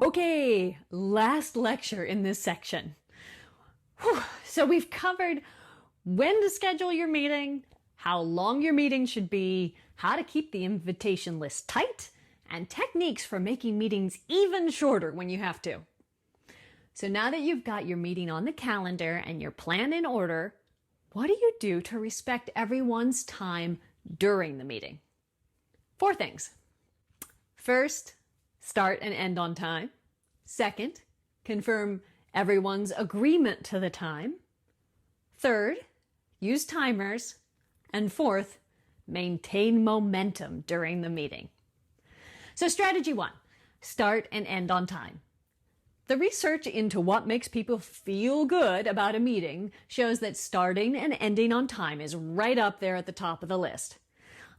Okay, last lecture in this section. Whew. So we've covered when to schedule your meeting, how long your meeting should be, how to keep the invitation list tight, and techniques for making meetings even shorter when you have to. So now that you've got your meeting on the calendar and your plan in order, what do you do to respect everyone's time during the meeting? 4 things. First, start and end on time. Second, confirm everyone's agreement to the time. Third, use timers. And fourth, maintain momentum during the meeting. So strategy 1, start and end on time. The research into what makes people feel good about a meeting shows that starting and ending on time is right up there at the top of the list.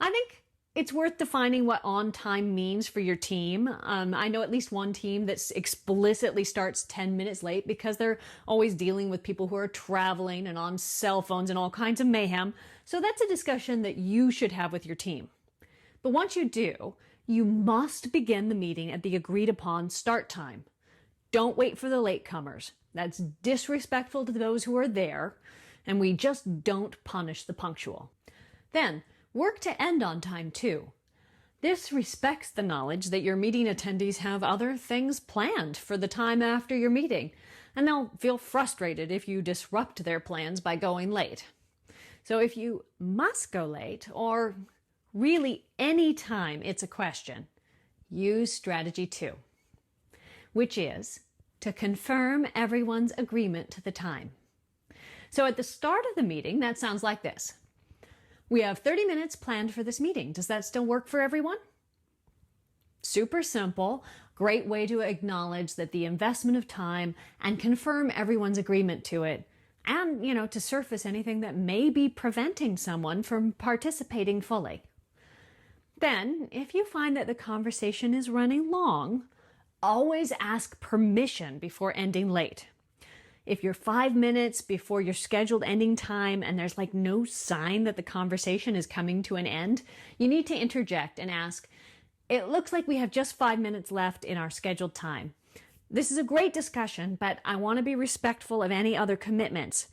I think it's worth defining what on time means for your team. I know at least one team that explicitly starts 10 minutes late because they're always dealing with people who are traveling and on cell phones and all kinds of mayhem. So that's a discussion that you should have with your team. But once you do, you must begin the meeting at the agreed upon start time. Don't wait for the latecomers. That's disrespectful to those who are there, and we just don't punish the punctual. Then, work to end on time too. This respects the knowledge that your meeting attendees have other things planned for the time after your meeting, and they'll feel frustrated if you disrupt their plans by going late. So if you must go late, or really any time it's a question, use strategy 2, which is to confirm everyone's agreement to the time. So at the start of the meeting, that sounds like this. We have 30 minutes planned for this meeting. Does that still work for everyone? Super simple, great way to acknowledge that the investment of time and confirm everyone's agreement to it, and, to surface anything that may be preventing someone from participating fully. Then, if you find that the conversation is running long, always ask permission before ending late. If you're 5 minutes before your scheduled ending time and there's no sign that the conversation is coming to an end, you need to interject and ask, "It looks like we have just 5 minutes left in our scheduled time. This is a great discussion, but I want to be respectful of any other commitments.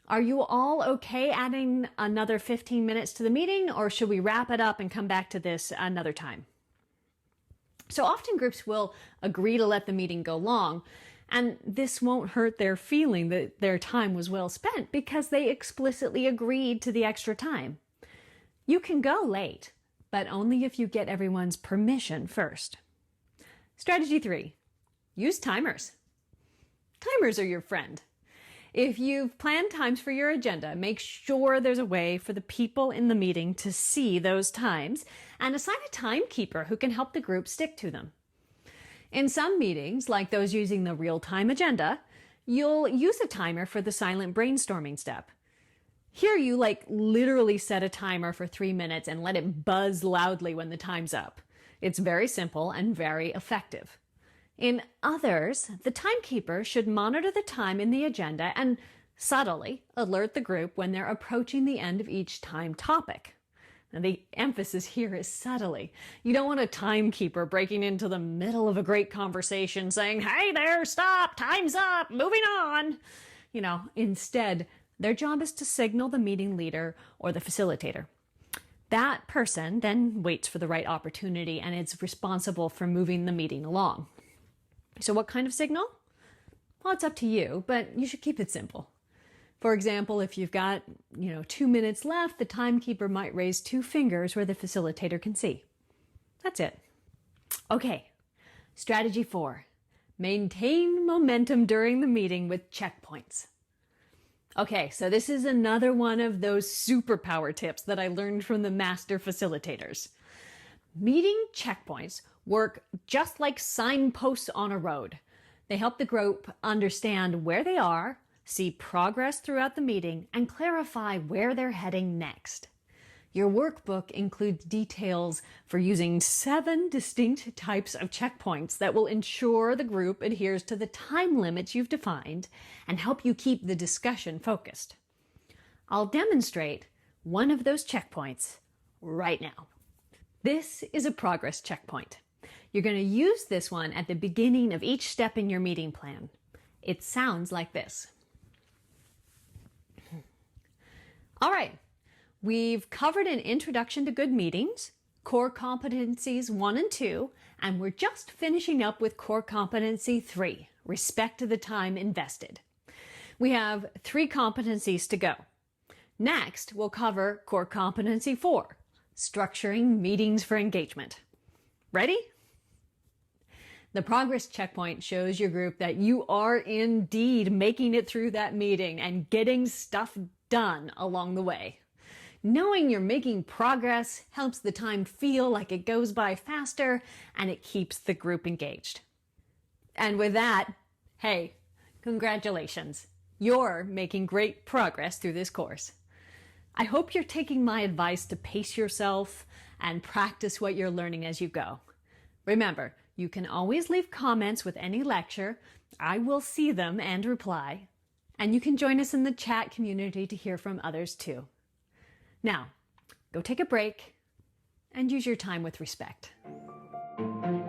Are you all okay adding another 15 minutes to the meeting, or should we wrap it up and come back to this another time?" So often groups will agree to let the meeting go long, and this won't hurt their feeling that their time was well spent because they explicitly agreed to the extra time. You can go late, but only if you get everyone's permission first. Strategy 3, use timers. Timers are your friend. If you've planned times for your agenda, make sure there's a way for the people in the meeting to see those times and assign a timekeeper who can help the group stick to them. In some meetings, like those using the real-time agenda, you'll use a timer for the silent brainstorming step. Here you literally set a timer for 3 minutes and let it buzz loudly when the time's up. It's very simple and very effective. In others, the timekeeper should monitor the time in the agenda and subtly alert the group when they're approaching the end of each time topic. And the emphasis here is subtly. You don't want a timekeeper breaking into the middle of a great conversation saying, "Hey there, stop, time's up, moving on." Instead, their job is to signal the meeting leader or the facilitator. That person then waits for the right opportunity and is responsible for moving the meeting along. So what kind of signal? Well, it's up to you, but you should keep it simple. For example, if you've got, 2 minutes left, the timekeeper might raise 2 fingers where the facilitator can see. That's it. Okay, strategy 4, maintain momentum during the meeting with checkpoints. Okay, so this is another one of those superpower tips that I learned from the master facilitators. Meeting checkpoints work just like signposts on a road. They help the group understand where they are, see progress throughout the meeting, and clarify where they're heading next. Your workbook includes details for using 7 distinct types of checkpoints that will ensure the group adheres to the time limits you've defined and help you keep the discussion focused. I'll demonstrate one of those checkpoints right now. This is a progress checkpoint. You're going to use this one at the beginning of each step in your meeting plan. It sounds like this. All right, we've covered an introduction to good meetings, core competencies 1 and 2, and we're just finishing up with core competency 3, respect the time invested. We have 3 competencies to go. Next, we'll cover core competency 4, structuring meetings for engagement. Ready? The progress checkpoint shows your group that you are indeed making it through that meeting and getting stuff done along the way. Knowing you're making progress helps the time feel like it goes by faster, and it keeps the group engaged. And with that, hey, congratulations. You're making great progress through this course. I hope you're taking my advice to pace yourself and practice what you're learning as you go. Remember, you can always leave comments with any lecture. I will see them and reply. And you can join us in the chat community to hear from others too. Now, go take a break and use your time with respect.